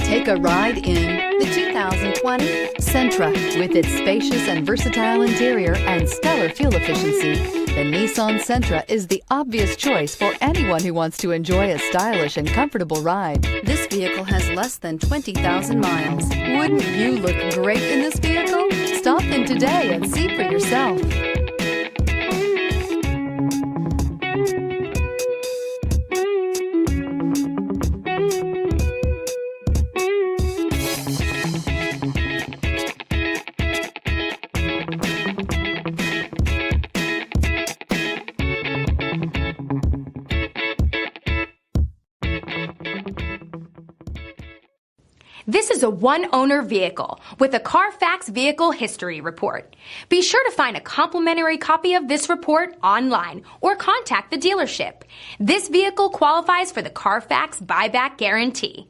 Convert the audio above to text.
Take a ride in the 2020 Sentra. With its spacious and versatile interior and stellar fuel efficiency, the Nissan Sentra is the obvious choice for anyone who wants to enjoy a stylish and comfortable ride. This vehicle has less than 20,000 miles. Wouldn't you look great in this vehicle? Stop in today and see for yourself. This is a one-owner vehicle with a Carfax Vehicle History Report. Be sure to find a complimentary copy of this report online or contact the dealership. This vehicle qualifies for the Carfax Buyback Guarantee.